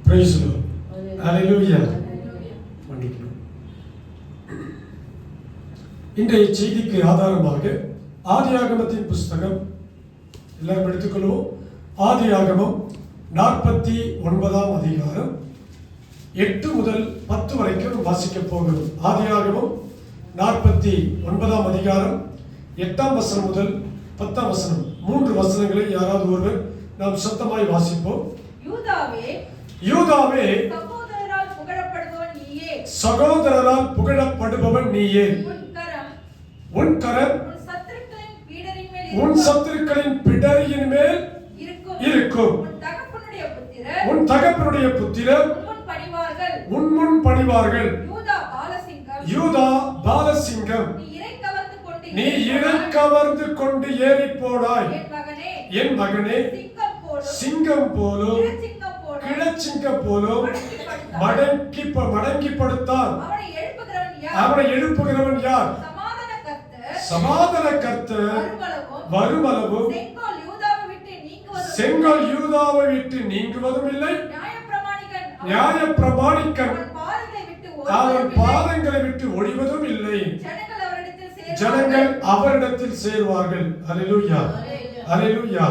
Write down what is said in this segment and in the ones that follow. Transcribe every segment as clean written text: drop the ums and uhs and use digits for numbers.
Praise the Lord. Hallelujah. இன்றைய செய்திக்கு ஆதாரமாக ஆதியாகமத்தின் புஸ்தகம் எல்லாரும் எடுத்துக்கொள்வோம். ஆதியாகமம் 49ஆம் அதிகாரம் 8 முதல் 10 வரைக்கும் வாசிக்க போகிறோம். ஆதியாகமம் 49ஆம் அதிகாரம் 8ஆம் வசனம் முதல் 10ஆம் வசனம், 3 வசனங்களை யாராவது ஒருவர் நாம் சத்தமாய் வாசிப்போம். யூதாவே சகோதரரால் புகழப்படுபவன் நீயே. உன் கரம் உன் சத்துருக்களின் பிடரியின் மேல் இருக்கும். உன் தகப்பனுடைய புத்திரர் உன் முன் பணிவார்கள். யூதா பாலசிங்கம், நீ இறை கவர்ந்து கொண்டு ஏறி போனாய். என் மகனே, சிங்கம் போலும் கிழச்சிங்கம் போலும் மடங்கி படுத்தான். அவனை எழுப்புகிறவன் யார்? சமாதான கர்த்தர் வருமளவும் செங்கோல் யூதாவை விட்டு நீங்குவதும் இல்லை. நியாய பிரமாணிக்கன் அவன் பாதங்களை விட்டு ஒழிவதும் இல்லை. ஜனங்கள் அவரிடத்தில் சேருவார்கள். அல்லேலூயா, அல்லேலூயா.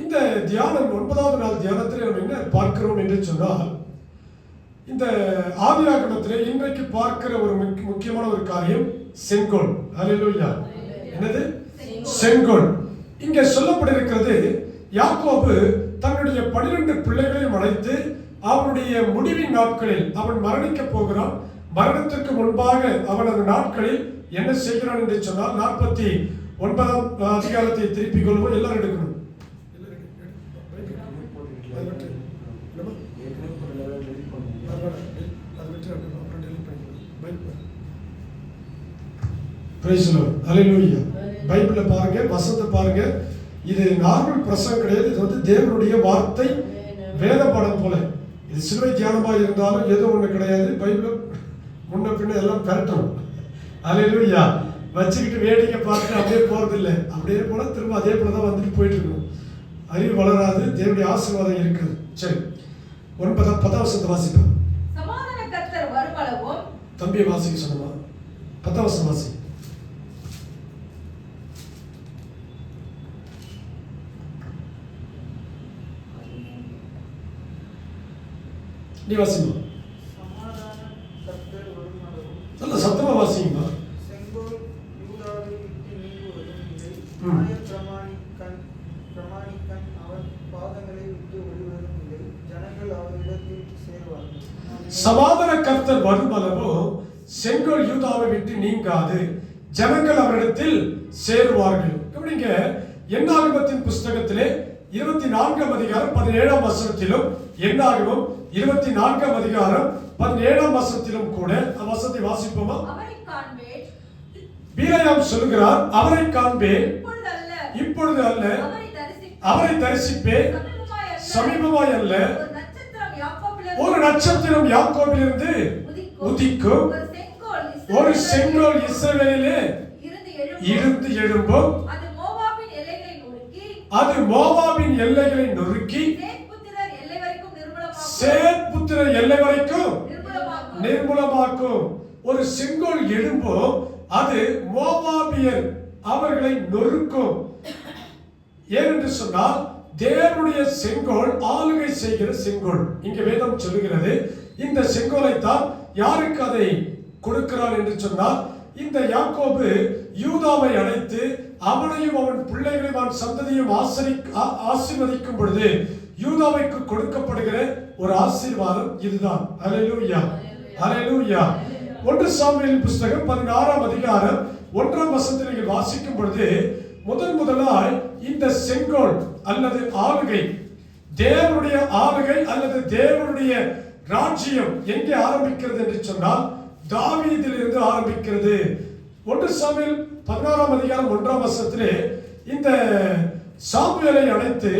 இந்த தியானம் 9வது நாள் தியானத்தில் நாம் என்ன பார்க்கிறோம் என்று சொன்னால், இந்த ஆதியாகமத்திலே இன்றைக்கு பார்க்கிற ஒரு முக்கியமான ஒரு காரியம் செங்கோல். அல்லேலூயா. என்னது? செங்கோல். இங்கே சொல்லப்பட்டிருக்கிறது, யாக்கோபு தன்னுடைய 12 பிள்ளைகளையும் அழைத்து அவனுடைய முடிவின் நாட்களில் அவன் மரணிக்க போகிறான். மரணத்திற்கு முன்பாக அவன் அந்த நாட்களில் என்ன செய்கிறான் என்று சொன்னால், 49ஆம் அதிகாரத்தை திருப்பிக் கொள்வோம். எல்லாரும் எடுக்கணும். Praise the Lord. Hallelujah. பைபிளை பாருங்க, வசனத்தை பாருங்க. இது நார்மல் பிரசங்கம் கிடையாது. இது வந்து தேவனுடைய வார்த்தை, வேத பாடம் போல. இது சிலுவை தியானமாக இருந்தாலும் ஏதோ ஒன்று கிடையாது. பைபிள் முன்ன பின்ன எல்லாம் பெறட்டணும். ஹல்லேலூயா. வச்சுக்கிட்டு வேடிக்கை பார்த்து அப்படியே போறதில்லை. அப்படியே போல திரும்ப அதே போல தான் வந்துட்டு போயிட்டு இருக்கணும். அறிவு வளராது. தேவனுடைய ஆசீர்வாதம் இருக்குது. சரி, 10ஆம் வசனத்தை வாசிப்போம். தம்பியை வாசிக்க சொன்னமா? 10ஆம் வசனம் வாசி. நீ வாசிமா. நல்ல சத்தமா வாசிங்கம்மா. செங்கோல் யூதாவை விட்டு நீங்குவதும் இல்லை. நியாய பிரமாணிக்கன் அவன் பாதங்களை விட்டு ஒழிவதும் இல்லை. ஜனங்கள் அவரிடத்தில் சேருவார்கள். சமாதான கர்த்தர் வருமளவோ செங்கோல் யூதாவை விட்டு நீங்காது, ஜனங்கள் அவரிடத்தில் சேருவார்கள். கவனிங்க, என்னாகமத்தின் புஸ்தகத்திலே 24ஆம் அதிகாரம் 17ஆம் வசனத்திலும், என்னாகமம் 24ஆம் அதிகாரம் 17ஆம் வசனத்திலும் கூட வசனத்தை வாசிப்போமா? பீலையாம் சொல்கிறார், அவரை காண்பேன், இப்பொழுது அல்ல, அவரை தரிசிப்பேன், சமீபமாய் அல்ல. ஒரு நட்சத்திரம் யாக்கோபிலிருந்து உதிக்கும், ஒரு செங்கோல் இஸ்ரவேலிலே இருந்து எழும்பும். அது மோவாபின் எல்லைகளை நொறுக்கி சேத் புத்திரர் எல்லை வரைக்கும் நிர்மூலமாக்கும். ஒரு செங்கோல் எழும்பும், அது மோவாபியர் அவர்களை நொறுக்கும். ஏனென்று சொன்னால், தேவனுடைய செங்கோல் ஆளுகை செய்கிற செங்கோல். இங்கே வேதம் சொல்லுகிறது, இந்த செங்கோலை தான் யாருக்கு அதை கொடுக்கிறான் என்று சொன்னால், இந்த யாக்கோபு யூதாவை அழைத்து அவனையும் அவன் பிள்ளைகளையும் அவன் சந்ததியும் ஆசீர்வதிக்கும் பொழுது யூதாவைக்கு கொடுக்கப்படுகிற ஒரு ஆசீர்வாதம் இதுதான். அல்லேலூயா, அல்லேலூயா. 1 சாமுவேல் புஸ்தகம் 16ஆம் அதிகாரம் 1ஆம் வசனத்தில் நீங்கள் வாசிக்கும் பொழுது, முதலாய் இந்த செங்கோல் அல்லது ஆளுகை, தேவனுடைய ஆளுகை அல்லது தேவனுடைய ராஜ்யம் எங்கே ஆரம்பிக்கிறது என்று சொன்னால், தாவீதிலிருந்து ஆரம்பிக்கிறது. 1 சாமுவேல் 16ஆம் அதிகாரம் 1ஆம் வசனத்திலே இந்த சாமுவேலை அழைத்து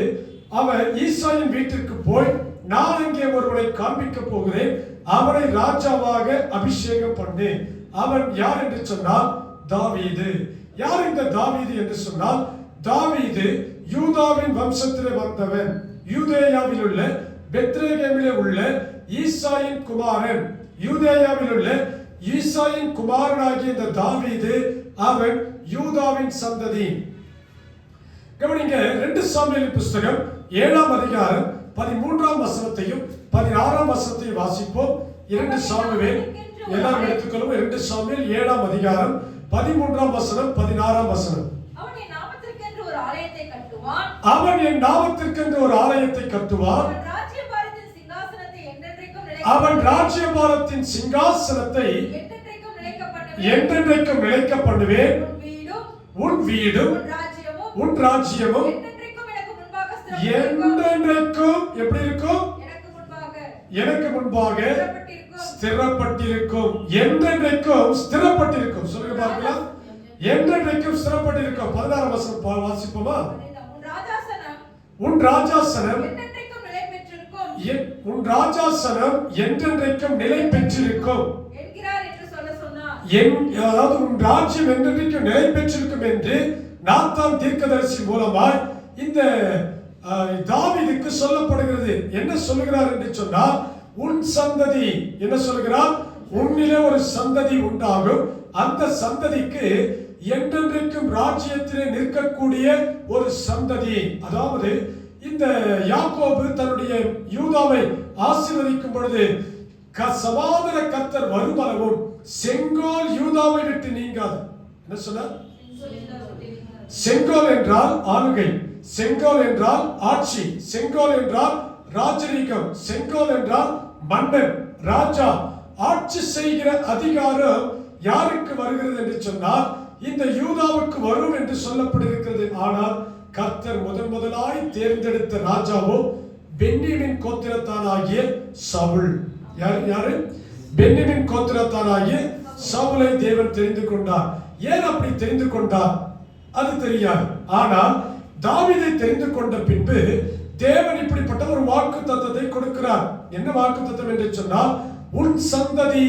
அவன் ஈசாயின் வீட்டிற்கு போய், நான் அங்கே ஒருவனை காண்பிக்க போகிறேன், அவனை ராஜாவாக அபிஷேகம் பண்ணு. அவன் யார் என்று சொன்னால் தாவீது. யார் இந்த தாவீது என்று சொன்னால், தாவீது யூதாவின் வம்சத்திலே வந்தவன். யூதேயாவில் உள்ள பெத்லகேமிலே உள்ள ஈசாயின் குமாரன், யூதேயாவில் உள்ள ஈசாயின் குமாரனாகிய இந்த தாவீது அவன் யூதாவின் சந்ததி. கவனிங்க, 2 சாமுவேல் புஸ்தகம் 7ஆம் அதிகாரம் 13ஆம் வசனத்தையும் 16ஆம் வசனத்தையும் வாசிப்போம். 2 சாமுவேல், எல்லாரும் எடுத்துக்கொள்ளும். 2 சாமுவேல் 7ஆம் அதிகாரம் 13ஆம் வசனம் 16ஆம் வசனம். அவன் என் நாமத்திற்கென்று ஒரு ஆலயத்தை கட்டுவான். அவன் என் நாமத்திற்கென்று ஒரு ஆலயத்தை கட்டுவான். அவன் ராஜ்யபாரத்தின் சிங்காசனத்தை என்றென்றைக்கும் நிலைக்க பண்ணுவேன். உன் வீடும் உன் ராஜ்யமும் என்றென்றைக்கும் எப்படி இருக்கும்? எனக்கு முன்பாக ஸ்திரப்பட்டிருக்கும். என்றென்றைக்கும் ஸ்திரப்பட்டிருக்கும். சொல்லுங்க பார்க்கலாம். என்றென்றைக்கும் ஸ்திரப்பட்டிருக்கும். 16ஆம் வசனம் வாசிப்போமா? உன் ராஜாசனம் உன் ராஜாசனம் என்றென்றைக்கும் நிலை பெற்றிருக்கும் என்கிறார் என்று சொன்னார். அதாவது உன் ராஜ்யம் என்றென்றைக்கும் நிலை பெற்றிருக்கும் என்று நாத்தான் தீர்க்கதரிசி மூலமாய் இந்த தாவீதுக்கு சொல்லப்படுகிறது. என்ன சொல்லுகிறார் என்று சொன்னால், உன் சந்ததி, என்ன சொல்லுகிறார்? உன்னிலே ஒரு சந்ததி உண்டாகும். அந்த சந்ததிக்கு என்றென்றைக்கும் ராஜ்யத்திலே நிற்கக்கூடிய ஒரு சந்ததி. அதாவது இந்த யாக்கோபு தன்னுடைய யூதாவை ஆசீர்வதிக்கும் பொழுது, சமாதான கர்த்தர் வருமளவும் செங்கோல் யூதாவை விட்டு நீங்காது. என்ன சொன்னார்? செங்கோல் என்றால் ஆளுகை, செங்கோல் என்றால் ஆட்சி, செங்கோல் என்றால் ராஜரீகம், செங்கோல் என்றால் மன்னன், ராஜா. ஆட்சி செய்கிற அதிகாரம் யாருக்கு வருகிறது என்று சொன்னால், இந்த யூதாவுக்கு வரும் என்று சொல்லப்பட்டிருக்கிறது. ஆனால் கர்த்தர் முதலாய் தேர்ந்தெடுத்த ராஜாவோ பென்யமீன் கோத்திரத்தானாகிய சவுல். யாரு? பென்யமீன் கோத்திரத்தானாகிய சவுலை தேவன் தெரிந்து கொண்டார். ஏன் அப்படி தெரிந்து கொண்டார் அது தெரியாது. ஆனால் தாவீதை தெரிந்து கொண்ட பின்பு தேவன் இப்படிப்பட்ட ஒரு வாக்குத்தத்தத்தை கொடுக்கிறார். என்ன வாக்குத்தத்தம் என்று சொன்னால், உன் சந்ததி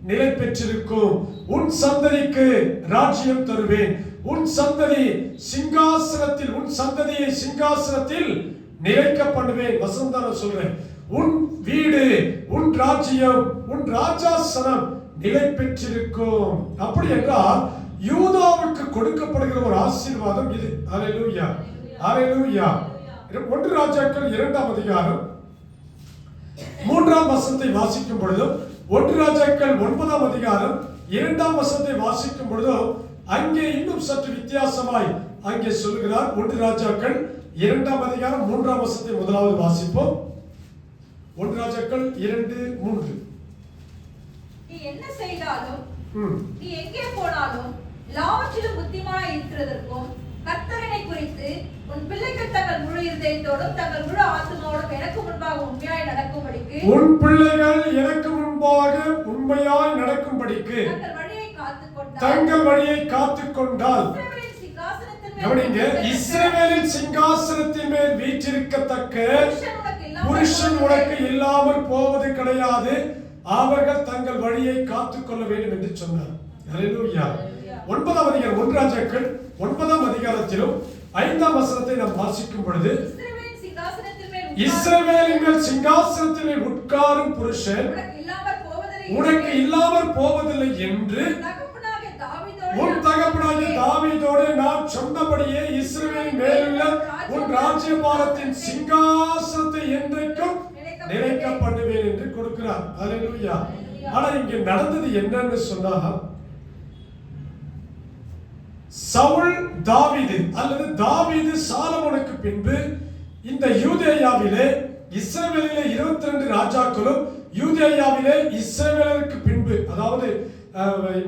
நிலை பெற்றிருக்கும், உன் சந்ததிக்கு ராஜ்யம் தருவேன், உன் சந்ததி சிங்காசனத்தில், உன் சந்ததியை சிங்காசனத்தில் நிலைக்க பண்ணுவேன். வசந்தான சொல்றேன். உன் வீடு, உன் ராஜ்யம், உன் ராஜாசனம் நிலை பெற்றிருக்கும். அப்படி என்றால் யூதாவுக்கு கொடுக்கப்படுகிற ஒரு ஆசீர்வாதம் இது. ஹல்லேலூயா, ஹல்லேலூயா. 1 ராஜாக்கள் 2ஆம் அதிகாரம் 3ஆம் வசனத்தை வாசிக்கும் பொழுதும், 1 ராஜாக்கள் 9ஆம் அதிகாரம் 2ஆம் வசனத்தை வாசிக்கும் பொழுதும் அங்கே இன்னும் சற்று வித்தியாசமாய் அங்கே சொல்கிறார். 1 ராஜாக்கள் 2ஆம் அதிகாரம் 3ஆம் வசனத்தை முதலாவது வாசிப்போம். 1 ராஜாக்கள் 2:3. நீ என்ன செய்தாலும், நீ எங்கே போனாலும் எல்லாவற்றிலும் புத்திமானாய் இருக்கிறதற்கும், கர்த்தரை குறித்து உன் பிள்ளைகள் தங்கள் முழு இருதயத்தோடும் தங்கள் முழு ஆத்துமாவோடும் எனக்கு முன்பாக உண்மையாய் நடக்கும்படிக்கு, உன் பிள்ளைகள் எனக்கு முன்பாக உண்மையாய் நடக்கும்படிக்கு தங்கள் வழியை காத்துக்கொண்டால், கவனிங்க, இஸ்ரவேலின் சிங்காசனத்தின் மேல் வீற்றிருக்கத்தக்க புருஷன் உனக்கு இல்லாமல் போவது கிடையாது. அவர்கள் தங்கள் வழியை காத்துக்கொள்ள வேண்டும் என்று சொன்னார். ஹல்லேலூயா. 9ஆம் அதிகாரம் 1 ராஜாக்கள் 9ஆம் அதிகாரத்திலும் 5ஆம் வசனத்தை நாம் வாசிக்கும் பொழுது, இஸ்ரவேலின் மேல் சிங்காசனத்தின் மேல் உட்காரும் புருஷன் உனக்கு இல்லாமல் போவதில்லை என்று உன் தகப்பனாகிய தாவீதோடு நான் சொன்னபடியே இஸ்ரவேலின் மேலுள்ள உன் ராஜ்யபாரத்தின் சிங்காசனத்தை என்றைக்கும் நிலைக்க பண்ணுவேன் என்று கொடுக்கிறார். ஹல்லேலூயா. ஆனா இங்க நடந்தது என்னன்னு சொன்னா, சவுல் தாவீது அல்லது தாவீது சாலமோனுக்கு பின்பு இந்த யூதேயாவிலே இஸ்ரவேலிலே 22 ராஜாக்களும், யூதேயாவிலே இஸ்ரவேலருக்கு பின்பு, அதாவது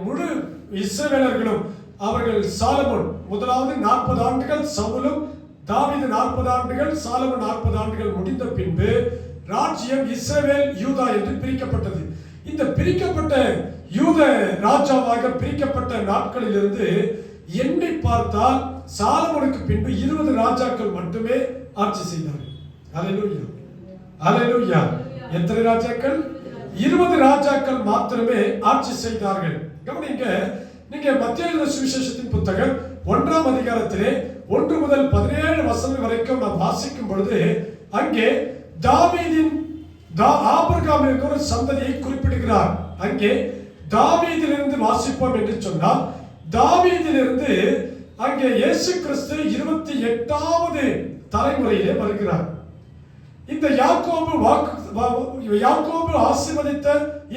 முழு இஸ்ரவேலர்களும், அவர்கள் சாலமோன் முதலாவது 40 ஆண்டுகள், சவுலும் தாவீது 40 ஆண்டுகள், சாலமோன் 40 ஆண்டுகள் முடிந்த பின்பு ராஜ்யம் இஸ்ரவேல் யூதா என்று பிரிக்கப்பட்டது. இந்த பிரிக்கப்பட்ட யூத ராஜாவாக பிரிக்கப்பட்ட நாட்களிலிருந்து எண்ணி பார்த்தால் சாலமோனுக்கு பின்பு 20 ராஜாக்கள் மட்டுமே ஆட்சி செய்தார்கள். ஹல்லேலூயா, ஹல்லேலூயா. எத்தனை ராஜாக்கள்? 20 ராஜாக்கள் மாத்திரமே ஆட்சி செய்தார்கள். கவனிங்க, நீங்க மத்தேயு சுவிசேஷத்தின் புத்தகம் 1ஆம் அதிகாரத்திலே 1 முதல் 17 வசனம் வரைக்கும் நாம் வாசிக்கும் பொழுது, அங்கே ஆபிரகாமிலிருந்து ஒரு சந்ததியை குறிப்பிடுகிறார். அங்கே தாவீதிலிருந்து வாசிப்போம் என்று சொன்னால், தாவீதிலிருந்து அங்கே இயேசு கிறிஸ்து 28வது தலைமுறையிலே வருகிறார். இந்த யாக்கோபு ஆசீர்வதித்த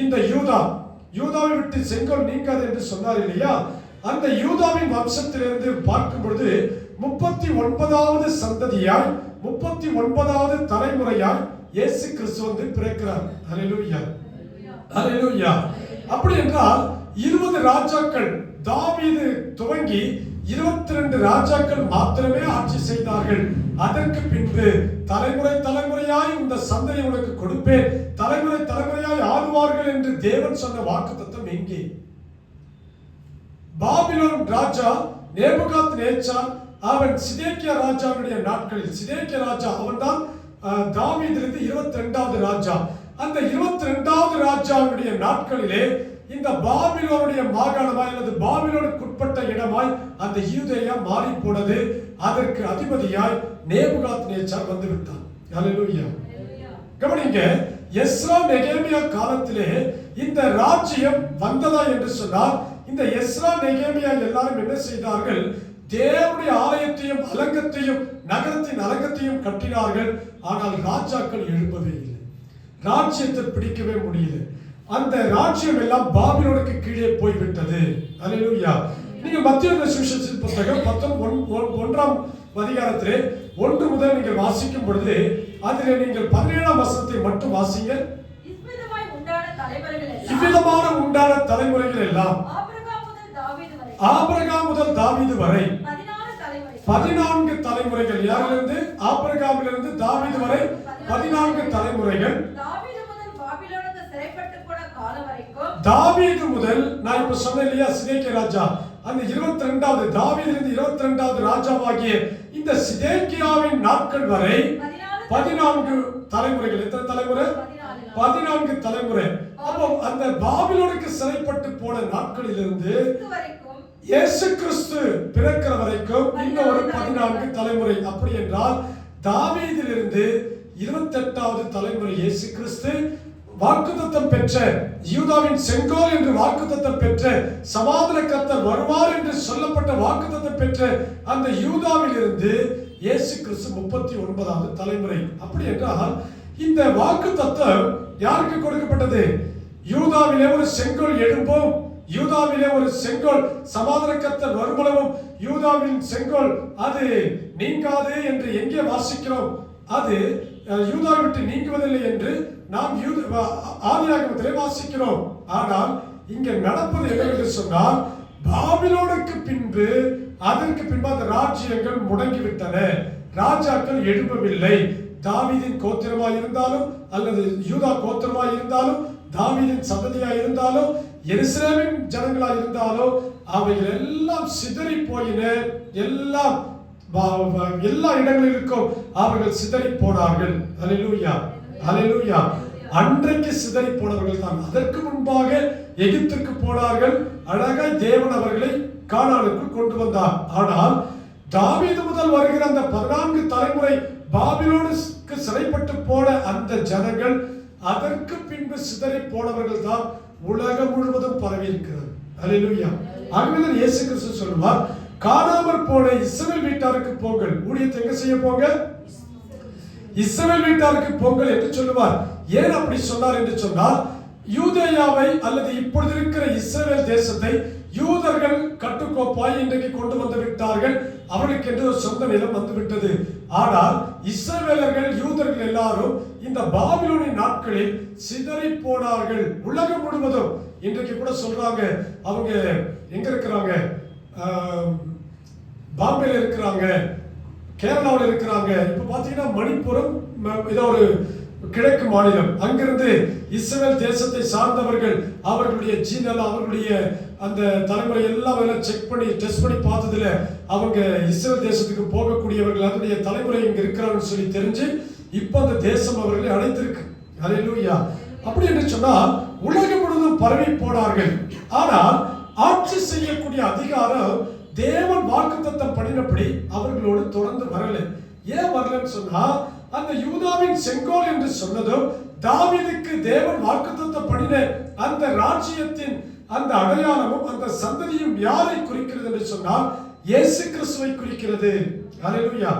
இந்த யூதாவை விட்டு செங்கோல் நீங்காது என்று சொன்னார் இல்லையா? அந்த யூதாவின் வம்சத்திலிருந்து பார்க்கும் பொழுது 39வது சந்ததியாய் 39வது தலைமுறையாய் இயேசு கிறிஸ்து வந்து பிறக்கிறார். ஹல்லேலூயா, ஹல்லேலூயா. அப்படி என்றால் 20 ராஜாக்கள், தாவீது துவங்கி 22 ராஜாக்கள் மாத்திரமே ஆட்சி செய்தார்கள். அதற்கு பின்பு தலைமுறையாய் இந்த சந்ததியை உனக்கு கொடுப்பேன், தலைமுறையாய் ஆளுவார்கள் என்று தேவன் சொன்ன வாக்குத்தத்தம் எங்கே? பாபிலோன் ராஜா நேபுகாத்நேச்சார், அவன் சிதேக்கியா ராஜாவுடைய நாட்களில், சிதேக்கியா ராஜா அவன்தான் தாவீதிலிருந்து 22வது ராஜா. அந்த 22வது ராஜாவுடைய நாட்களிலே இந்த பாபிலோனுடைய மாகாணமாய் அல்லது பாபிலோனுக்கு உட்பட்ட இடமாய் அந்த யூதேயா மாறி போனது. அதற்கு அதிபதியாய் நேபுகாத்நேச்சார் வந்து விட்டான். ஹல்லேலூயா. கவனிங்க, எஸ்ரா நெகேமியா காலத்திலே இந்த ராஜ்யம் வந்ததா என்று சொன்னால், இந்த எஸ்ரா நெகேமியா எல்லாரும் என்ன செய்தார்கள்? தேவனுடைய ஆலயத்தையும் அலங்கத்தையும் நகரத்தின் அலங்கத்தையும் கட்டினார்கள். ஆனால் ராஜாக்கள் எழுப்பவே இல்லை, ராஜ்யத்தை பிடிக்கவே முடியல. அந்த ராஜ்யம் எல்லாம் பாபிலோனுக்கு கீழே போய்விட்டது. ஹல்லேலூயா. நீங்க மத்தேயு சுவிசேஷத்தின் புத்தகம் 1ஆம் அதிகாரத்திலே 1 முதல் நீங்கள் வாசிக்கும் பொழுது அதிலே நீங்கள் 17ஆம் வசனத்தை மட்டும் வாசிங்க. இவ்விதமான உண்டான தலைமுறைகள் எல்லாம் ஆபிரகாம் முதல் தாவீது வரை 14 தலைமுறைகள். யாரிலிருந்து? ஆபிரகாமிலிருந்து தாவீது வரை 14 தலைமுறைகள். தாவீது முதல், நான் இப்ப சொன்னேன் இல்லையா, சிதேக்கியா ராஜா, அந்த 22வது தாவீதிலிருந்து 22வது ராஜாவாகிய இந்த சிதேக்கியாவின் நாட்கள் வரை 14 தலைமுறைகள். எத்தனை தலைமுறை? 14 தலைமுறை. அப்போ அந்த பாபிலோனுக்கு சிறைப்பட்டு போன நாட்களிலிருந்து இயேசு கிறிஸ்து பிறக்கிற வரைக்கும் இன்னும் ஒரு 14 தலைமுறை. அப்படி என்றால் தாவீதிலிருந்து 28வது தலைமுறை இயேசு கிறிஸ்து வாக்குத்தத்தம் பெற்ற, யூதாவின் செங்கோல் என்று வாக்குத்தத்தம் பெற்ற, சமாதான கர்த்தர் வருவார் என்று சொல்லப்பட்ட வாக்குத்தத்தம் பெற்ற அந்த யூதாவில் இருந்து இயேசு கிறிஸ்து 39வது தலைமுறை. அப்படி என்றால் இந்த வாக்குத்தத்தம் யாருக்கு கொடுக்கப்பட்டது? யூதாவிலே ஒரு செங்கோல் எழும்பும், யூதாவிலே ஒரு செங்கோல் சமாதான கர்த்தர் வருமளவும் யூதாவின் செங்கோல் அது நீங்காது என்று எங்கே வாசிக்கிறோம்? அது யூதாவை விட்டு நீங்குவதில்லை என்று நாம் ஆதியாகமத்திலே வாசிக்கிறோம். ஆனால் இங்கே நடப்பது என்னவென்று சொன்னால், பாபிலோனுக்கு பின்பு அதற்கு பின்பு அந்த ராஜ்யங்கள் முடங்கிவிட்டன, ராஜாக்கள் எழும்பவில்லை. தாவீதின் கோத்திரமாய் இருந்தாலும் அல்லது யூதா கோத்திரமாய் இருந்தாலும், தாவீதின் சந்ததியாய் இருந்தாலும், எருசலேமின் ஜனங்களாய் இருந்தாலும், அவைகள் எல்லாம் சிதறி போயின. எல்லாம் எல்லா இடங்களிலும் அவர்கள் சிதறி போனார்கள். ஹல்லேலூயா, ஹல்லேலூயா. அன்றைக்கு சிதறி போனவர்கள் தான். அதற்கு முன்பாக எகிப்துக்கு போனார்கள். அழகாய் தேவன் அவர்களை கானானுக்கு கொண்டு வந்தார். ஆனால் தாவீது முதல் வருகிற அந்த 14 தலைமுறை பாபிலோனுக்கு சிறைப்பட்டு போன அந்த ஜனங்கள், அதற்கு பின்பு சிதறி போனவர்கள் தான் உலகம் முழுவதும் பரவி இருக்கிறார். ஹல்லேலூயா. ஆகவே இயேசு கிறிஸ்து சொல்லுவார், காணாமற் போன இஸ்ரவேல் வீட்டாருக்கு போங்கள். ஊழியத்தை எங்க செய்ய போங்க? இஸ்ரவேல் வீட்டாருக்கு போங்கள் என்று சொல்லுவார். ஏன் அப்படி சொன்னார் என்று சொன்னால், யூதேயாவை அல்லது இப்பொழுது இருக்கிற இஸ்ரவேல் தேசத்தை யூதர்கள் கட்டுக்கோப்பாய் இன்றைக்கு கொண்டு வந்து விட்டார்கள். அவர்களுக்கு என்று ஒரு சொந்த நிலம் வந்துவிட்டது. ஆனால் இஸ்ரவேலர்கள், யூதர்கள் எல்லாரும் இந்த பாபிலோனின் நாட்களில் சிதறி போனார்கள். உலகம் முழுவதும் இன்றைக்கு கூட சொல்றாங்க, அவங்க எங்க இருக்கிறாங்க? பாம்பேல இருக்கிறாங்க, கேரளாவில் இருக்கிறாங்க. இப்ப பாத்தீங்கன்னா மணிப்புரம் ஏதோ ஒரு கிழக்கு மாநிலம், அங்கிருந்து இஸ்ரவேல் தேசத்தை சார்ந்தவர்கள் அவர்களுடைய ஜீனல், அவர்களுடைய அந்த தலைமுறை எல்லாம் செக் பண்ணி டெஸ்ட் பண்ணி பார்த்ததுல அவங்க இஸ்ரவேல் தேசத்துக்கு போகக்கூடியவர்கள், அதனுடைய தலைமுறை இங்க இருக்கிறாங்கன்னு சொல்லி தெரிஞ்சு இப்ப அந்த தேசம் அவர்களை அழைத்திருக்கு. ஹல்லேலூயா. அப்படி என்று சொன்னால் உலகம் முழுவதும் பரவி போனார்கள். ஆனால் ஆட்சி செய்யக்கூடிய அதிகாரம் தேவன் வாக்குத்தத்தம் பண்ணினபடி அவர்களோடு தொடர்ந்து வரல. ஏன் வரலன்னு சொன்னா, அந்த யூதாவின் செங்கோல் என்று சொன்னதும் தாவீதுக்கு தேவன் வாக்குத்தத்தம் பண்ணின அந்த ராஜ்யத்தின் அந்த அடையாளமும் அந்த சந்ததியும் யாரை குறிக்கிறது என்று சொன்னால் இயேசு கிறிஸ்துவை குறிக்கிறது. ஹல்லேலூயா.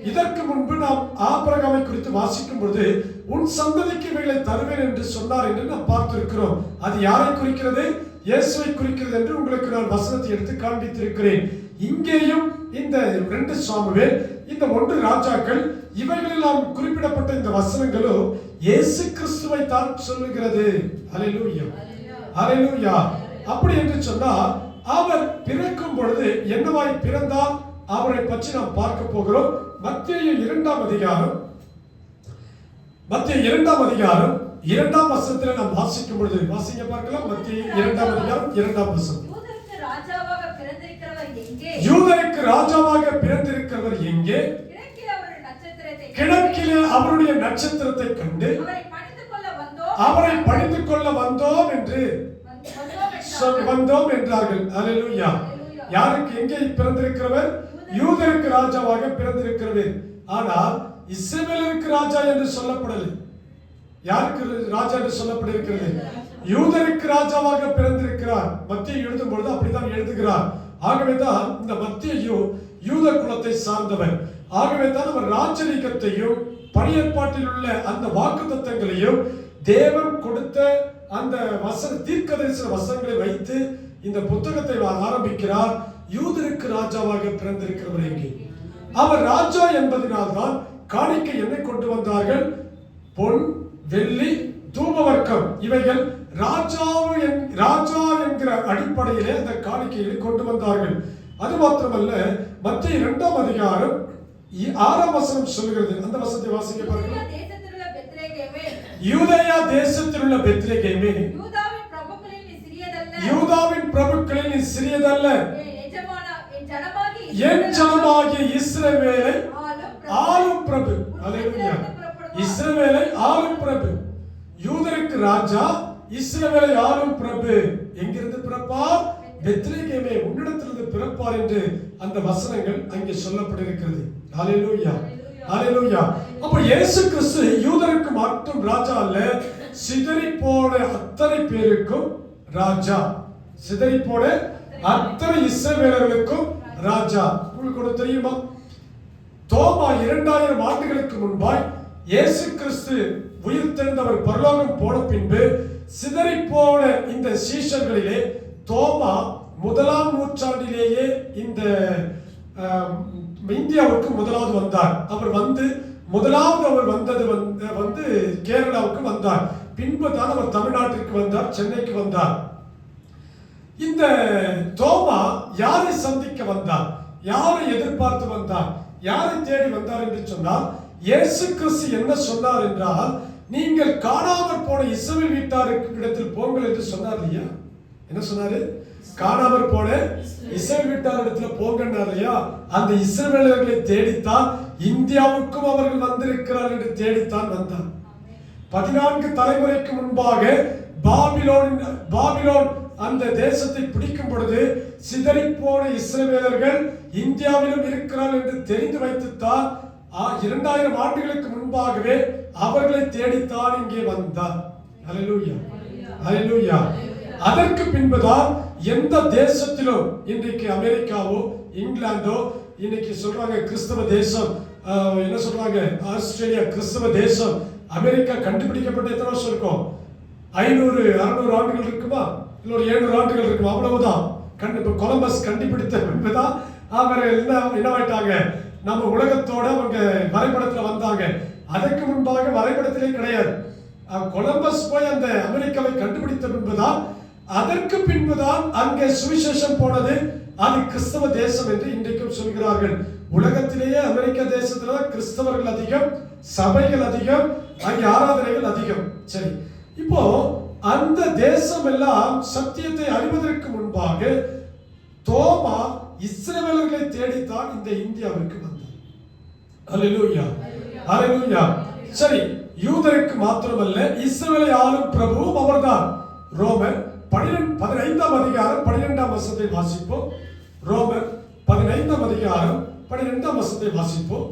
இதற்கு முன்பு நாம் ஆபிரகாமை குறித்து வாசிக்கும் பொழுது உன் சந்ததிக்கு இவைகளை தருவேன் என்று சொன்னார் என்று நாம் பார்த்திருக்கிறோம். அது யாரை குறிக்கிறது? இயேசுவை குறிக்கிறது என்று உங்களுக்கு நான் வசனத்தை எடுத்து காண்பித்திருக்கிறேன். இங்கேயும் இந்த 2 சாமுவேல், இந்த 1 ராஜாக்கள், இவைகளெல்லாம் குறிப்பிடப்பட்ட இந்த வசனங்களும் இயேசு கிறிஸ்துவை தான் சொல்லுகிறது. ஹல்லேலூயா, ஹல்லேலூயா. அப்படி என்று சொன்னால் அவர் பிறக்கும் பொழுது என்னவாய் பிறந்தார், அவரை பற்றி நாம் பார்க்க போகிறோம். மத்தேயு 2ஆம் அதிகாரம் 2ஆம் வசனத்தில் நாம் வாசிக்கும் பொழுது வாசிங்க பார்க்கலாம். மத்தேயு 2ஆம் அதிகாரம் 2ஆம் வசனம். யூதருக்கு ராஜாவாக பிறந்திருக்கிறவர் எங்கே? யூதருக்கு ராஜாவாக பிறந்திருக்கிறவர் எங்கே? கிழக்கிலே அவருடைய நட்சத்திரத்தை கண்டு அவரை பணிந்து கொள்ள வந்தோம் என்று வந்தோம் என்றார்கள். ஹல்லேலூயா. யாருக்கு எங்கே பிறந்திருக்கிறவர்? யூதருக்கு ராஜாவாக பிறந்திருக்கிறவர். ஆனால் இஸ்ரவேலுக்கு ராஜா என்று சொல்லப்படவில்லை. யாருக்கு ராஜா என்று சொல்லப்பட்டிருக்கிறது? யூதருக்கு ராஜாவாக பிறந்திருக்கிறார். மத்தேயு எழுதும் பொழுது அப்படித்தான் எழுதுகிறார். ஆகவேதான் இந்த மத்தேயு யூத குலத்தை சார்ந்தவர். ஆகவேதான் அவர் ராஜரீகத்தையும் பழைய ஏற்பாட்டில் உள்ள அந்த வாக்குத்தத்தங்களையும் தேவன் கொடுத்த அந்த தீர்க்கதரிசன வசனங்களை வைத்து இந்த புத்தகத்தை ஆரம்பிக்கிறார். யூதருக்கு ராஜாவாக பிறந்திருக்கிறவர் எங்கே? அவர் ராஜா என்பதனால்தான் காணிக்கை என்ன கொண்டு வந்தார்கள்? பொன், வெள்ளி, தூபவர்க்கம், இவைகள் ராஜா என்கிற அடிப்படையிலே அந்த காணிக்கைகளை கொண்டு வந்தார்கள். அது மாத்திரமல்ல, மத்தேயு 2ஆம் அதிகாரம் 6ஆம் வசனம் சொல்கிறது. அந்த வசனத்தை வாசிக்க பாருங்க. யூதேயா தேசத்தில் உள்ள பெத்லகேமே, யூதாவின் பிரபுக்களில் நீ சிறியதல்ல, என் ஜனமாகிய இஸ்ரவேலை ஆளும் பிரபு. ஹல்லேலூயா. இஸ்ரவேலை ஆளும் பிரபு. யூதருக்கு ராஜா, இஸ்ரவேலை ஆளும் பிரபு. எங்கிருந்து பிறப்பார்? பெத்லகேமே, உன்னிடத்திலிருந்து பிறப்பார் என்று அந்த வசனங்கள் அங்கே சொல்லப்பட்டிருக்கிறது. ஹல்லேலூயா, ஹல்லேலூயா. அப்ப இயேசு கிறிஸ்து யூதருக்கு மட்டும் ராஜா அல்ல, சிதறி போன அத்தனை பேருக்கும் ராஜா. சிதறி போன அத்தனை இஸ்ரவேலர்களுக்கும் ராஜா. உங்களுக்கு தெரியுமா? தோமா 2000 ஆண்டுகளுக்கு முன்பாய் இயேசு கிறிஸ்து உயிர்த்தெழுந்தவர் பரலோகம் போன பின்பு சிதறி போன இந்த சீஷர்களிலே தோமா 1ஆம் நூற்றாண்டிலேயே இந்த இந்தியாவுக்கு முதலாவது வந்தார். அவர் வந்தது கேரளாவுக்கு வந்தார். பின்பு தான் அவர் தமிழ்நாட்டிற்கு வந்தார், சென்னைக்கு வந்தார். இந்த தோமா யாரை சந்திக்க வந்தார்? யாரை எதிர்பார்த்து வந்தார்? யாரை தேடி வந்தார் என்று சொன்னால், இயேசு கிறிஸ்து என்ன சொன்னார் என்றால், நீங்கள் காணாமற் போன இஸ்ரவேல் வீட்டாருக்கு இடத்தில் போங்கள் என்று சொன்னார் இல்லையா? என்ன சொன்னாரு? காணாமற் போன இஸ்ரவேல் வீட்டார் இடத்துல போங்கன்னார் இல்லையா? அந்த இஸ்ரவேலர்களை தேடித்தான் இந்தியாவுக்கும் அவர்கள் வந்திருக்கிறார் என்று தேடித்தான் வந்தார். 14 தலைமுறைக்கு முன்பாக பாபிலோன் அந்த தேசத்தை பிடிக்கும் பொழுது சிதறி போன இஸ்ரவேலர்கள் இந்தியாவிலும் இருக்கிறார் என்று தெரிந்து வைத்துத்தான் 2000 ஆண்டுகளுக்கு முன்பாகவே அவர்களை தேடித்தான் இங்கே வந்தார். ஹல்லேலூயா, ஹல்லேலூயா. அதற்கு பின்புதான் எந்த தேசத்திலும், இன்றைக்கு அமெரிக்காவோ இங்கிலாந்தோ, இன்னைக்கு சொல்றாங்க கிறிஸ்தவ தேசம், என்ன சொல்றாங்க ஆஸ்திரேலியா கிறிஸ்தவ தேசம், அமெரிக்கா கண்டுபிடிக்கப்பட்ட எத்தனை வருஷம் இருக்கும்? 500-600 ஆண்டுகள் இருக்குமா? இல்லை ஒரு 700 ஆண்டுகள் இருக்குமா? அவ்வளவுதான். கொலம்பஸ் கண்டுபிடித்த பின்புதான் அவர் என்னவாயிட்டாங்க, நம்ம உலகத்தோட அவங்க வரைபடத்துல வந்தாங்க. அதற்கு முன்பாக வரைபடத்திலே கிடையாது. கொலம்பஸ் போய் அந்த அமெரிக்காவை கண்டுபிடித்த பின்புதான், அதற்கு பின்புதான் அங்கே சுவிசேஷம் போனது. அது கிறிஸ்தவ தேசம் என்று இன்றைக்கும் சொல்கிறார்கள். உலகத்திலேயே அமெரிக்க தேசத்துல கிறிஸ்தவர்கள் அதிகம், சபைகள் அதிகம், அங்கே ஆராதனைகள் அதிகம். சரி, இப்போ அந்த தேசம் எல்லாம் சத்தியத்தை அறிவதற்கு முன்பாக தோமா இஸ்ரவேலர்களை தேடித்தான் இந்த இந்தியாவிற்கு வந்தார். ஹல்லேலூயா, ஹல்லேலூயா. சரி, யூதருக்கு மாத்திரமல்ல, இஸ்ரவேலை ஆளும் பிரபுவும் அவர்தான். ரோமர் 15ஆம் அதிகாரம் 12ஆம் வசனத்தை வாசிப்போம். ரோமர் 15ஆம் அதிகாரம் 12ஆம் வசனத்தை வாசிப்போம்.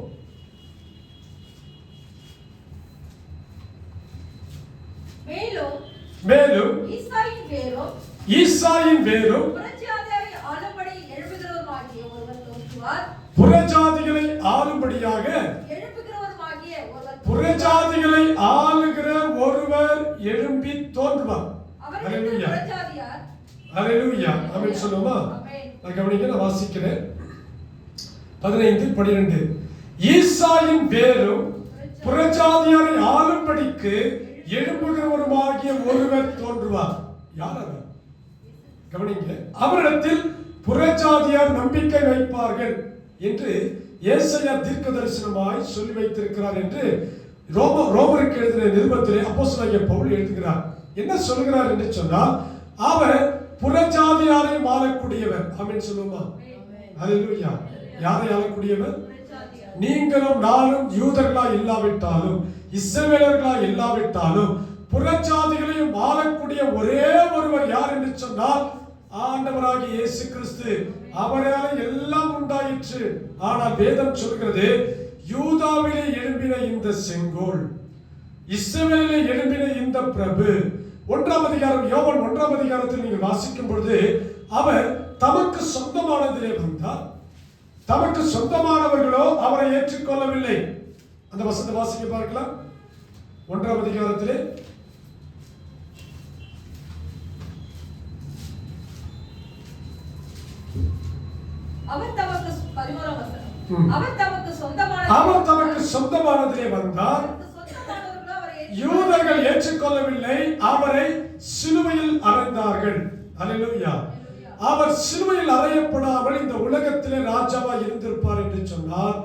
மேலும் ஈசாயின் வேரும் புறஜாதிகளை ஆளும்படியாக புறஜாதிகளை ஆளுகிற ஒருவர் எழும்பி தோன்றுவார். அல்லேலூயா, அல்லேலூயா, ஆமென் சொல்லுமா? நான் கவனிக்க, நான் வாசிக்கிறேன். 15-12 ஈசாயின் வேரும் புறஜாதியாரை ஆளும்படிக்கு எழும்புகிறவருமாகிய ஒருவர் தோன்றுவார். யார் அவர்? கவனிங்க. அவரிடத்தில் புறஜாதியார் நம்பிக்கை வைப்பார்கள் என்று ஏசாயா தீர்க்கதரிசனமாய் சொல்லி வைத்திருக்கிறார் என்று ரோமருக்கு எழுதின நிருபத்திலே அப்போஸ்தலனாகிய பவுல் எழுதுகிறார். என்ன சொல்கிறார் என்று சொன்னால், அவர் புறஜாதியாரையும் ஆளக்கூடியவர். ஆமென் சொல்லுமா? அல்லேலூயா. யாரை ஆளக்கூடியவர்? நீங்களும் நானும் யூதர்களா இல்லாவிட்டாலும் இஸ்ரவேலர்களா இல்லாவிட்டாலும் புறஜாதிகளையும் ஆளக்கூடிய ஒரே ஒருவர் யார் என்று சொன்னால் ஆண்டவராகிய இயேசு கிறிஸ்து. அவரால் எல்லாம் உண்டாயிற்று. ஆனால் வேதம் சொல்கிறது, யூதாவிலே எழும்பின இந்த செங்கோல், இஸ்ரவேலிலே எழும்பின இந்த பிரபு. 1ஆம் அதிகாரம், யோவான் 1ஆம் அதிகாரத்தில் நீங்கள் வாசிக்கும் பொழுது, அவர் தமக்கு சொந்தமானதிலே வந்தார். தமக்கு சொந்தமானவர்களோ அவரை ஏற்றுக்கொள்ளவில்லை. அந்த வசனத்தை வாசிக்க பார்க்கலாம். 1ஆம் அதிகாரத்திலே அவர் தமக்கு சொந்தமானதிலே வந்தார். யூதர்கள் ஏற்றுக்கொள்ளவில்லை. அவரை சிலுவையில் அறைந்தார்கள். அல்லேலூயா. அவர் சிலுவையில் அறையப்படாமல் இந்த உலகத்திலே ராஜாவாய் இருந்திருப்பார் என்று சொன்னார்.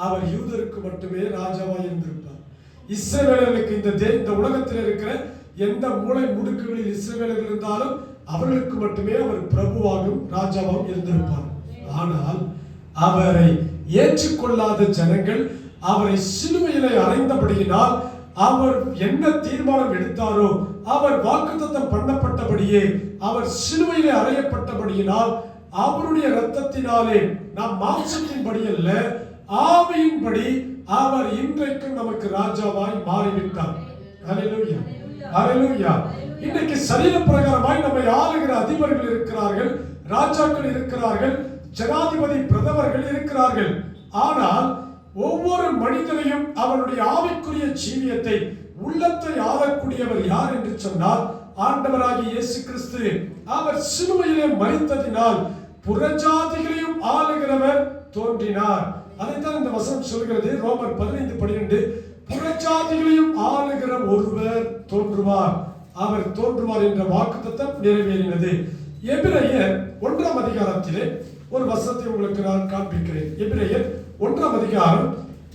அவர் யூதருக்கு மட்டுமே ராஜாவாய் இருந்திருப்பார். இஸ்ரவேலர்களுக்கு இந்த உலகத்தில் இருக்கிற எந்த மூலை முடுக்குகளில் இஸ்ரவேலர்கள் இருந்தாலும் அவர்களுக்கு மட்டுமே அவர் பிரபுவாகவும் ராஜாவாகவும் இருந்திருப்பார். ஆனால் அவரை ஏற்றுக்கொள்ளாத ஜனங்கள் அவரை சிலுவையிலே அறைந்தபடியினால், அவர் என்ன தீர்மானம் எடுத்தாரோ, அவர் வாக்குத்தத்தம் பண்ணப்பட்டபடியே அவர் சிலுவையிலே அறையப்பட்டபடியினால், அவருடைய இரத்தத்தினாலே, நாம் மாம்சத்தின்படி அல்ல ஆவியின்படி அவர் இன்றைக்கும் நமக்கு ராஜாவாய் மாறிவிட்டார். அல்லேலூயா, அல்லேலூயா. இன்றைக்கு சரீர பிரகாரமாய் நம்மை ஆளுகிற அதிபர்கள் இருக்கிறார்கள், ராஜாக்கள் இருக்கிறார்கள், ஜனாதிபதி பிரதமர்கள் இருக்கிறார்கள். ஆனால் ஒவ்வொரு மனிதனையும் அவனுடைய ஆவிக்குரிய ஜீவியத்தை, உள்ளத்தை ஆளக்கூடியவர் யார் என்று சொன்னால் ஆண்டவராகிய இயேசு கிறிஸ்து. அவர் சிலுவையிலே மரித்ததினால் புறஜாதிகளையும் ஆளுகிறவர் தோன்றினார். அதைத்தான் இந்த வசனம் சொல்கிறது. ரோமர் 15:12 புறஜாதிகளையும் ஆளுகிற ஒருவர் தோன்றுவார், அவர் தோன்றுவார் என்ற வாக்குத்தத்தம் நிறைவேறினது. எபிரேயர் 1ஆம் அதிகாரத்திலே ஒரு வசனத்தை உங்களுக்கு நான் காண்பிக்கிறேன். எபிரேயர் 1ஆம் அதிகாரம்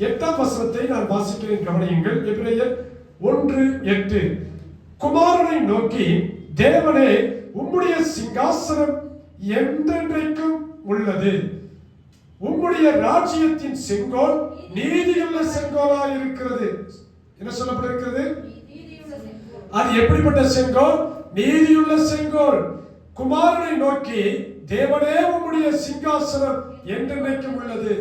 8ஆம் வசனத்தை நான் வாசிக்கிறேன், கவனியுங்கள். எபிரேயர் 1:8 குமாரனை நோக்கி, தேவனே உம்முடைய சிங்காசனம் என்றென்றைக்கும் உள்ளது, உம்முடைய ராஜ்யத்தின் செங்கோல் நீதியுள்ள செங்கோலாய் இருக்கிறது. என்ன சொல்லப்பட்டிருக்கிறது? அது எப்படிப்பட்ட செங்கோல்? நீதியுள்ள செங்கோல். குமாரனை நோக்கி, தேவனே உம்முடைய சிங்காசனம் என்றென்றைக்கும் உள்ளது.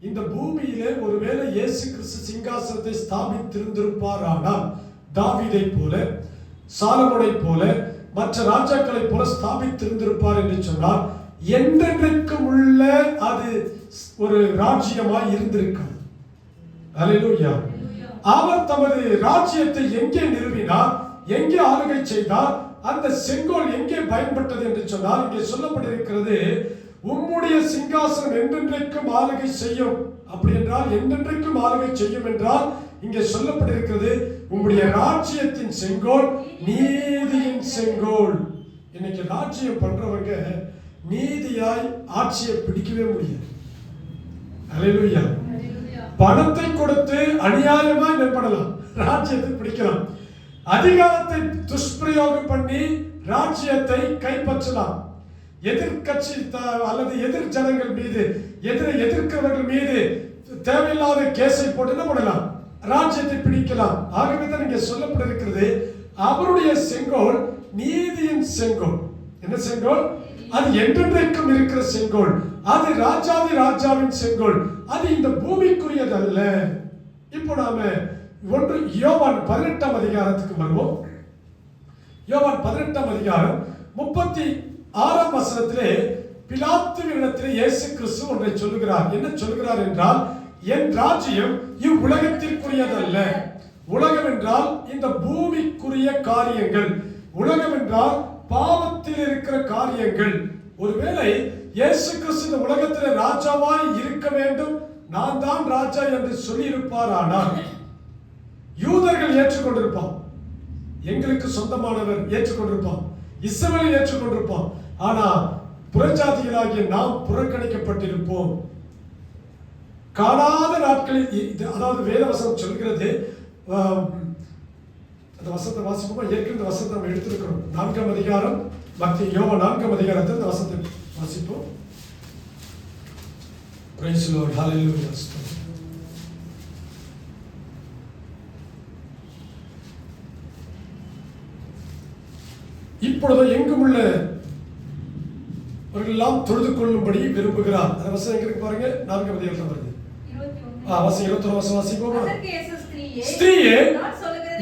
இந்த பூமியிலே ஒருவேளை இயேசு கிறிஸ்து சிங்காசனத்தை ஸ்தாபித்திருந்திருப்பாரானால், தாவீதை போல, சாலமோனை போல, மற்ற ராஜாக்களை போல ஸ்தாபித்திருந்திருப்பார் என்று சொன்னால், என்றென்றைக்கும் உள்ள அது ஒரு ராஜ்யமாய் இருந்திருக்கும். அல்லேலூயா. அவர் தமது ராஜ்யத்தை எங்கே நிறுவினார், எங்கே ஆளுகை செய்தார், அந்த செங்கோல் எங்கே பயன்பட்டது என்று சொன்னால், இங்கே சொல்லப்பட்டிருக்கிறது, உம்முடைய சிங்காசனம் என்றென்றைக்கும் ஆளுகை செய்யும். அப்படி என்றால் என்றென்றைக்கும் ஆளுகை செய்யும் என்றால் இங்கே சொல்லப்பட்டிருக்கிறது, உம்முடைய ராஜ்யத்தின் செங்கோல் நீதியின் செங்கோல். இன்னைக்கு ராஜ்யம் பண்றவங்க நீதியாய் ஆட்சியை பிடிக்கவே முடியாது. அல்லேலூயா. பணத்தை கொடுத்து அநியாயமாய் நிற்படலாம், ராஜ்யத்தை பிடிக்கலாம். அதிகாரத்தை துஷ்பிரயோகம் பண்ணி ராஜ்யத்தை கைப்பற்றலாம். எதிர்கட்சி அல்லது எதிர் ஜனங்கள் மீது, எதிர்க்கிறவர்கள் மீது தேவையில்லாத கேஸை போட்டு என்ன பண்ணலாம்? ராஜ்யத்தை பிடிக்கலாம். ஆகவே தான் இங்கே சொல்லப்பட்டிருக்கிறது, அவருடைய செங்கோல் நீதியின் செங்கோல். என்ன செங்கோல்? அது என்றென்றைக்கும் இருக்கிற செங்கோல். அது ராஜாதி ராஜாவின் செங்கோல். அது இந்த பூமிக்குரியது அல்ல. இப்போ நாம யோவான் 18ஆம் அதிகாரத்துக்கு வருவோம். யோவான் 18ஆம் அதிகாரம் 36ஆம் வசனத்திலே பிலாத்துவினிடத்திலே இயேசு கிறிஸ்து ஒன்றை சொல்லுகிறார். என்ன சொல்லுகிறார் என்றால், என் ராஜ்யம் இவ்வுலகத்திற்குரியதல்ல. உலகம் என்றால் இந்த பூமிக்குரிய காரியங்கள், உலகம் என்றால் பாவத்தில் இருக்கிற காரியங்கள். ஒருவேளை இயேசு கிறிஸ்து இந்த உலகத்திலே ராஜாவாய் இருக்க வேண்டும், நான் தான் ராஜா என்று சொல்லி இருப்பார். ஆனால் யூதர்கள் ஏற்றுக்கொண்டிருப்பான், எங்களுக்கு சொந்தமானவர் ஏற்றுக்கொண்டிருப்பான், இஸ்ரவேல் ஏற்றுக்கொண்டிருப்பான். ஆனா புறஜாதிகளாகிய நாம் புறக்கணிக்கப்பட்டிருப்போம். காணாத நாட்களில், அதாவது வேதவசனம் சொல்கிறது, அந்த வசனத்தை வாசிப்போமா? ஏற்கனவே இந்த வசனத்தை நம்ம எடுத்திருக்கிறோம். 4ஆம் அதிகாரம், யோவான் 4ஆம் அதிகாரத்தில் இந்த வசனத்தை வாசிப்போம். Praise the Lord. Hallelujah. இப்பொழுது எங்கும் உள்ள எல்லாம் தொழுது கொள்ளும்படி விரும்புகிறார். அந்த வசனம் எங்க இருக்கு பாருங்க, 4ஆம் அதிகாரத்தில் வருது. 21 வசனம் வாசிப்போமா? ஸ்திரீயே,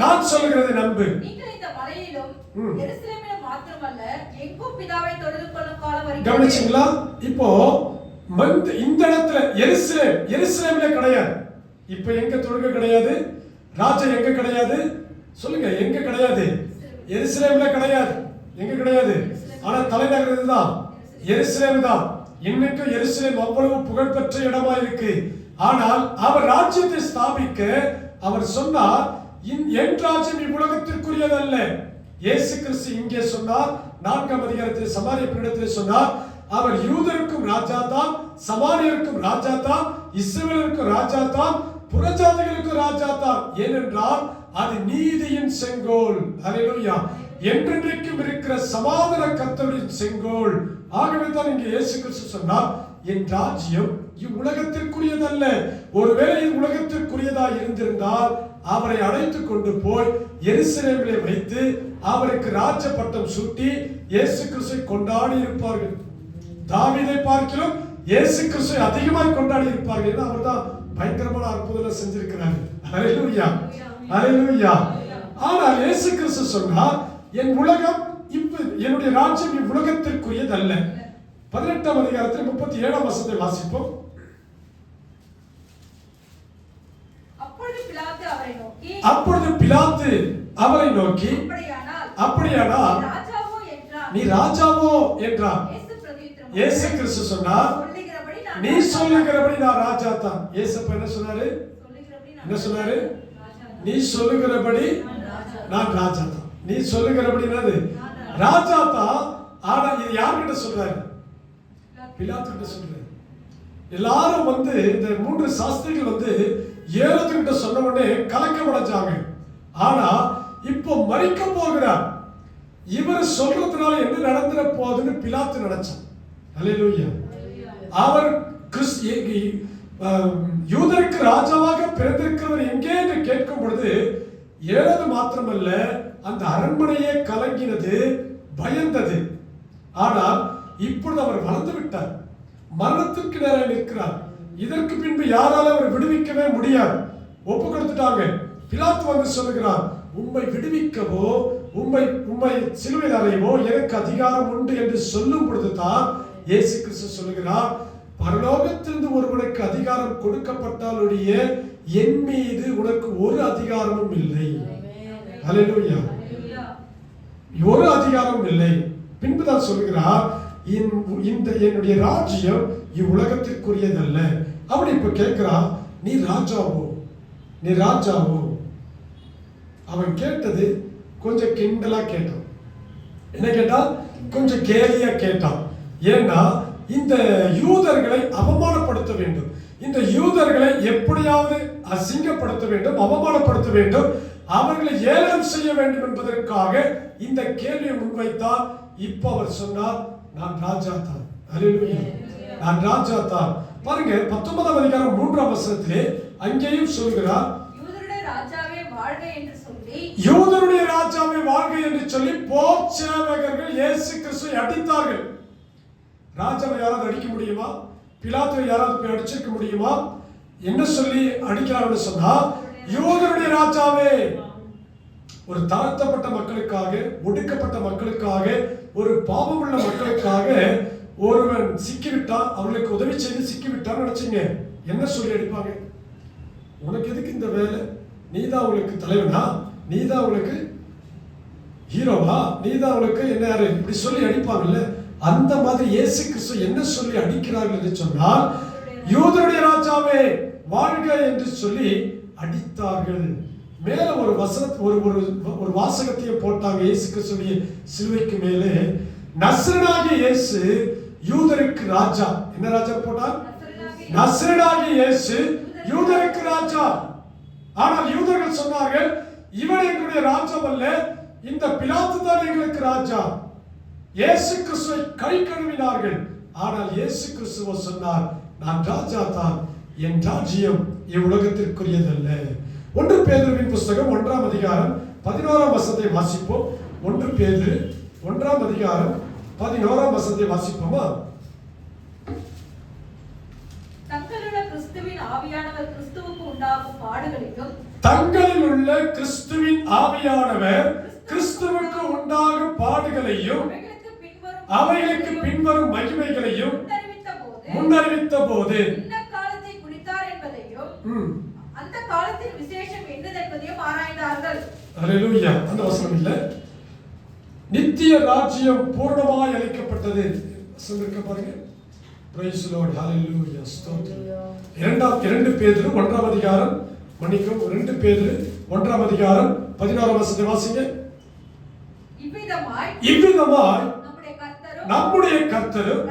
நான் சொல்லுகிறதை நம்பு. நீங்கள் இந்த மலையிலும் எருசலேமிலும் மாத்திரமல்ல, எங்கும் பிதாவை தொழுது கொள்ளும் காலம் வருகிறது. கவனிச்சீங்களா? இப்போ இந்த இடத்துல எருசலேமிலே கிடையாது. இப்ப எங்க தொழுகை கிடையாது, ராஜா எங்க கிடையாது சொல்லுங்க, எங்க கிடையாது? எருசலேமிலே கிடையாது. எங்க கிடையாது? ஆனா தலைநகர் இதுதான், எருசலேம் தான். இன்னைக்கும் எருசலேம் அவ்வளவு புகழ்பெற்ற இடமா இருக்கு. ஆனால் அவர் ராஜ்யத்தை ஸ்தாபிக்க அவர் சொன்னார், என் ராஜ்யம் இவ்வுலகத்திற்குரியதல்ல. இயேசு கிறிஸ்து இங்கே சொன்னார். 4ஆம் அதிகாரத்தில் சமாரிய பீடத்தில் சொன்னார், அவர் யூதருக்கும் ராஜா தான், சமாரியருக்கும் ராஜா தான், இஸ்ரவேலருக்கும் ராஜா தான், புறஜாதிகளுக்கும் ராஜா தான். ஏனென்றால் அது நீதியின் செங்கோல். ஹல்லேலூயா. என்றென்றைக்கும் இருக்கிற சமாதான கர்த்தருடைய செங்கோல். ஆகவே தான் இங்கே இயேசு கிறிஸ்து சொன்னார், என் ராஜ்யம் இவ்வுலகத்திற்குரியதல்ல. ஒருவேளை இது உலகத்திற்குரியதா இருந்திருந்தால் அவரை அழைத்துக் கொண்டு போய் எருசலேமிலே வைத்து அவருக்கு ராஜ பட்டம் சூட்டி இயேசு கிறிஸ்துவை கொண்டாடி இருப்பார்கள். தாவீதை பார்க்கிலும் இயேசு கிறிஸ்துவை அதிகமாக கொண்டாடி இருப்பார்கள். ஏன்னா அவர் தான் பயங்கரமான அற்புதங்களை செஞ்சிருக்கிறார். ஹல்லேலூயா, ஹல்லேலூயா. ஆனால் இயேசு கிறிஸ்து சொன்னார், என் உலகம் என்னுடைய ராஜ்யம் இவ்வுலகத்திற்குரியதல்ல. 18ஆம் அதிகாரத்தில் 37ஆம் வசனத்தை வாசிப்போம். அப்பொழுது பிலாத்து அவரை நோக்கி, அப்படியானால் நீ ராஜாவோ என்றார். இயேசு கிறிஸ்து சொன்னார், நீ சொல்லுகிறபடி நான் ராஜா தான். இயேசப்பா என்ன சொன்னாரு? என்ன சொன்னாரு? நீ சொல்லுகிறபடி நான் ராஜா தான். நீ சொல்லுகிறபடி என்னது? ராஜா தான். ஆனா இது யார்கிட்ட சொல்றாரு? பிலாத்து கிட்ட சொல்றாரு. எல்லாரும் இந்த 3 சாஸ்திரிகள் ஏரோது கிட்ட சொன்ன உடனே கலக்கம் அடைஞ்சாங்க. ஆனா இப்போ மரிக்க போகிறார், இவர் சொல்றதுனால என்ன நடந்துற போகுதுன்னு பிலாத்து நினைச்சான். ஹல்லேலூயா. அவர் யூதருக்கு ராஜாவாக பிறந்திருக்கிறவர் எங்கே என்று கேட்கும் பொழுது ஏரோது மாத்திரமல்ல, அந்த அரண்மனையே கலங்கினது, பயந்தது. ஆனால் இப்பொழுது அவர் வளர்ந்து விட்டார், மரணத்திற்கு நேராக நிற்கிறார். இதற்கு பின்பு யாரால அவர் விடுவிக்கவே முடியாது. ஒப்பு கொடுத்துட்டாங்க. பிலாத்து சொல்லுகிறார், உம்மை விடுவிக்கவோ உம்மை சிலுவையில் அறையவோ எனக்கு அதிகாரம் உண்டு என்று சொல்லும் பொழுதுதான் இயேசு கிறிஸ்து சொல்லுகிறார், பரலோகத்திலிருந்து ஒருவனுக்கு அதிகாரம் கொடுக்கப்பட்டாலுடைய என் மீது உனக்கு ஒரு அதிகாரமும் இல்லை. ஹல்லேலூயா. ஒரு அதிகாரமும் இல்லை. பின்புதான் சொல்லுகிறார், என்னுடைய ராஜ்யம் இவ்வுலகத்திற்குரியதல்ல. அப்படி இப்ப கேட்கிறான், நீ ராஜாவோ, நீ ராஜாவோ? அவன் கேட்டது கொஞ்சம் கிண்டலா கேட்டான். என்ன கேட்டான்? கொஞ்சம் கேலியா கேட்டான். ஏன்னா இந்த யூதர்களை அவமானப்படுத்த வேண்டும், இந்த யூதர்களை எப்படியாவது அசிங்கப்படுத்த வேண்டும், அவமானப்படுத்த வேண்டும், அவர்களை ஏளனம் செய்ய வேண்டும் என்பதற்காக இந்த கேள்வியை முன்வைத்தார். இப்ப அவர் சொன்னார், நான் ராஜா தான். ஹல்லேலூயா, நான் ராஜா தான். பாருங்க 19ஆம் அதிகாரம் 3ஆம் வசனத்திலே அங்கேயும் சொல்கிறார், யூதருடைய ராஜாவே வாழ்க என்று சொல்லி போர் சேவகர்கள் இயேசு கிறிஸ்துவை அடித்தார்கள். ராஜாவை யாராவது அடிக்க முடியுமா? பிலாத்துவை யாராவது போய் அடிச்சிருக்க முடியுமா? என்ன சொல்லி அடிக்கிறான்னு சொன்னா, யூதருடைய ராஜாவே. ஒரு தாழ்த்தப்பட்ட மக்களுக்காக, ஒடுக்கப்பட்ட மக்களுக்காக, ஒரு பாவமுள்ள மக்களுக்காக ஒருவன் சிக்கிவிட்டான், அவர்களுக்கு உதவி செய்து சிக்கிவிட்டான்னு நினைச்சீங்க, என்ன சொல்லி அடிப்பாங்க? உனக்கு எதுக்கு இந்த வேலை? நீதான் அவங்களுக்கு தலைவனா? நீதான் அவங்களுக்கு ஹீரோவா? நீதான் அவங்களுக்கு என்ன யாரு? இப்படி சொல்லி அடிப்பாங்கல்ல. அந்த மாதிரி இயேசு கிறிஸ்து என்ன சொல்லி அடிக்கிறார்கள் என்று சொன்னால், யூதருடைய ராஜாவே வாழ்க என்று சொல்லி அடித்தார்கள். மேல ஒரு ஒரு வாசகத்தையும் போட்டாங்க. இயேசு கிறிஸ்துவின் சிலுவைக்கு மேலே நசரேயனாகிய இயேசு யூதருக்கு ராஜா. என்ன ராஜா போட்டார்? நசரேயனாகிய இயேசு யூதருக்கு ராஜா. ஆனால் யூதர்கள் சொன்னார்கள், இவன் எங்களுடைய ராஜா அல்ல, இந்த பிலாத்து தான் எங்களுக்கு ராஜா. இயேசு கிறிஸ்துவை கை கழுவினார்கள். ஆனால் இயேசு கிறிஸ்துவ சொன்னார், நான் ராஜா தான், என் ராஜ்யம் இவ்வுலகத்திற்குரியதல்ல. 1 பேதுருவின் புஸ்தகம் 1ஆம் அதிகாரம் 11ஆம் வசனத்தை வாசிப்போம். 1 பேதுரு 1ஆம் அதிகாரம் 11ஆம் வசனத்தை வாசிப்போமா? தங்களிலுள்ள கிறிஸ்துவின் ஆவியானவர் கிறிஸ்துவுக்கு உண்டாகும் பாடுகளையும், தங்களில் உள்ள கிறிஸ்துவின் ஆவியானவர் கிறிஸ்துவுக்கு உண்டாகும் பாடுகளையும் அவைகளுக்கு பின்வரும் மகிமைகளையும் முன்னறிவித்த போது இந்த காலத்தை குறித்தார் என்பதையும் அந்த காலத்தின் விசேஷம் என்னதென்பதையும் ஆராய்ந்தார்கள். அல்லேலூயா. அந்த வசனம் இல்ல, நித்திய ராஜ்யம் பூரணமாய் அளிக்கப்பட்டது. சொல்லிருக்க பாருங்க. Praise Lord. ஹalleluya. ஸ்தோத்திரம். 2 பேதுரு 1ஆம் அதிகாரம், மன்னிக்கவும், 2 பேதுரு 1ஆம் அதிகாரம் 16ஆம் வசனத்தை வாசிங்க. இவ்விதமாய் நம்முடைய கர்த்தரும்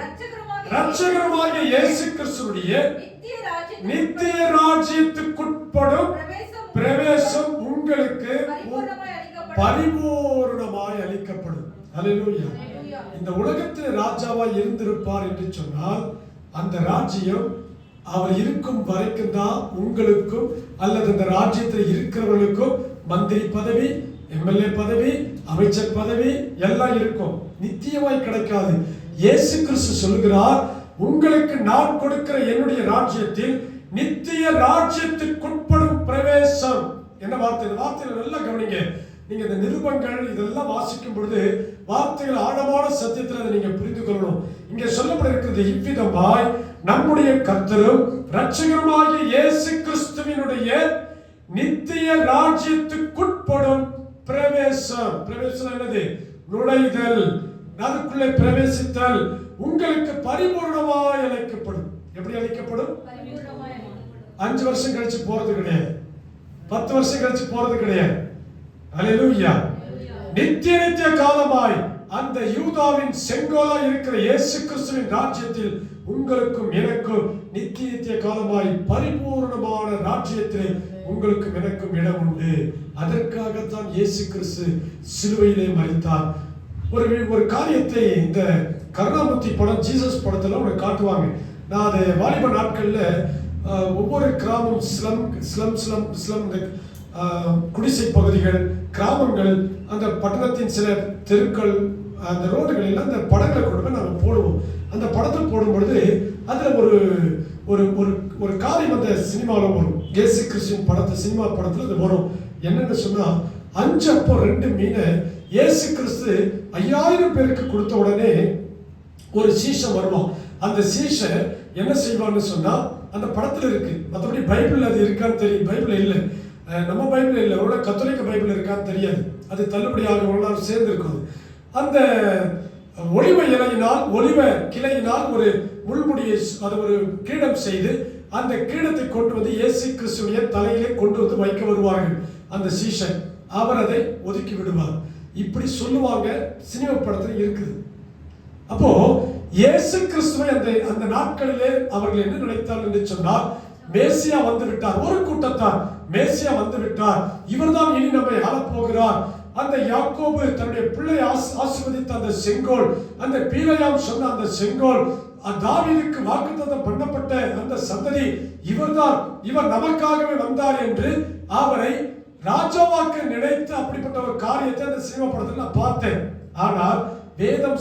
இரட்சகருமாகிய இயேசு கிறிஸ்துவுடைய நித்திய ராஜ்யத்துக்குட்படும் பிரவேசம் உங்களுக்கு பரிபூரணமாய் அளிக்கப்படும். அல்லேலூயா. இந்த உலகத்தில் ராஜாவாய் இருந்திருப்பார் என்று சொன்னால், அந்த ராஜ்யம் அவர் இருக்கும் வரைக்கும் தான் உங்களுக்கும் அல்லது அந்த ராஜ்யத்தில் இருக்கிறவர்களுக்கும் மந்திரி பதவி, எம்எல்ஏ பதவி, அமைச்சர் பதவி எல்லாம் இருக்கும். நித்தியமாய் கிடைக்காது. இயேசு கிறிஸ்து சொல்கிறார், உங்களுக்கு நான் கொடுக்கிற என்னுடைய ராஜ்யத்தில் நித்திய ராஜ்யத்துக்குட்படும் பிரவேசம். என்ன வார்த்தை? இந்த வார்த்தையில நல்லா கவனிங்க. நீங்க இந்த நிருபங்கள் இதெல்லாம் வாசிக்கும் பொழுது வார்த்தைகள் ஆழமான சத்தியத்தில் அதை நீங்க புரிந்து கொள்ளணும். இங்கே சொல்லப்பட்டிருக்கிறது, இவ்விதமாய் நம்முடைய கர்த்தரும் இரட்சகருமாகிய இயேசு கிறிஸ்துவினுடைய நித்திய ராஜ்யத்துக்குட்படும் பிரவேசம். பிரவேசம் என்னது? நுழைதல், அதுக்குள்ளே பிரவேசித்தல் உங்களுக்கு பரிபூர்ணமாய் அளிக்கப்படும். எப்படி அளிக்கப்படும்? 5 வருஷம் கழிச்சு போறது கிடையாது, 10 வருஷம் கழிச்சு போறது கிடையாது. அல்லேலூயா. நித்திய காலமாய் அந்த யூதாவின் செங்கோலாய் இருக்கிற இயேசு கிறிஸ்துவின் ராஜ்யத்தில் உங்களுக்கும் எனக்கும் நித்திய காலமாய் பரிபூர்ணமான ராஜ்யத்தில் உங்களுக்கும் எனக்கும் இடம் உண்டு. அதற்காகத்தான் இயேசு கிறிஸ்து சிலுவையிலே மரித்தார். ஒரு காரியத்தை இந்த கருணாமூர்த்தி படம், ஜீசஸ் படத்துல உனக்கு காட்டுவாங்க. நான் அதை வாலிப நாட்கள்ல ஒவ்வொரு கிராமம், ஸ்லம் குடிசை பகுதிகள், கிராமங்கள், அந்த பட்டணத்தின் சில தெருக்கள், அந்த ரோடுகளில் அந்த படங்களை கொண்டு போய் நாங்கள் போடுவோம். அந்த படத்தை போடும் பொழுது அதில் ஒரு காரியம் அந்த சினிமாவில் வரும். இயேசு கிறிஸ்துவின் படத்தை, சினிமா படத்தில் அது வரும். என்னென்னு சொன்னால், 5 அப்போ 2 மீனை இயேசு கிறிஸ்து 5000 பேருக்கு கொடுத்த உடனே ஒரு சீஷன் வருவான். அந்த சீஷன் என்ன செய்வான்னு சொன்னா, அந்த படத்துல இருக்கு. மற்றபடி பைபிள் அது இருக்கான்னு தெரியும். பைபிள் இல்லை, நம்ம பைபிள் இல்லை, ஒரு கத்தோலிக்க பைபிள் இருக்கான்னு தெரியாது. அது தள்ளுபடியாக ஒரு சேர்ந்து இருக்கும். அந்த ஒலிவ இலையினால், ஒலிவ கிளையினால் ஒரு முள்முடியை, அது ஒரு கிரீடம் செய்து அந்த கிரீடத்தை கொண்டு வந்து இயேசு கிறிஸ்துவின் தலையிலே கொண்டு வந்து வைக்க வருவார்கள். அந்த சீஷன் அவர் அதை ஒதுக்கி விடுவார். இப்படி சொல்லுவாங்க, சினிமா படத்தில் இருக்குது. அப்போ இயேசு கிறிஸ்துவை அந்த நாட்களிலே அவர்கள் என்ன நினைத்தார்கள் என்று சொன்னால், மேசியா வந்து விட்டார். ஒரு கூட்டத்தார், மேசியா வந்து விட்டார், இவர்தான் இனி நம்மை ஆளப்போகிறார். அந்த யாக்கோபு தன்னுடைய பிள்ளை ஆசீர்வதித்த அந்த செங்கோல், அந்த பீலையாம் சொன்ன அந்த செங்கோல், தாவீதுக்கு வாக்குத்தத்தம் பண்ணப்பட்ட அந்த சந்ததி இவர்தான், இவர் நமக்காகவே வந்தார் என்று அவரை ராஜாவாக்க நினைத்து அப்படிப்பட்ட ஒரு காரியத்தை அந்த சினிமா படத்தில் நான் பார்த்தேன். ஆனால் வேதம்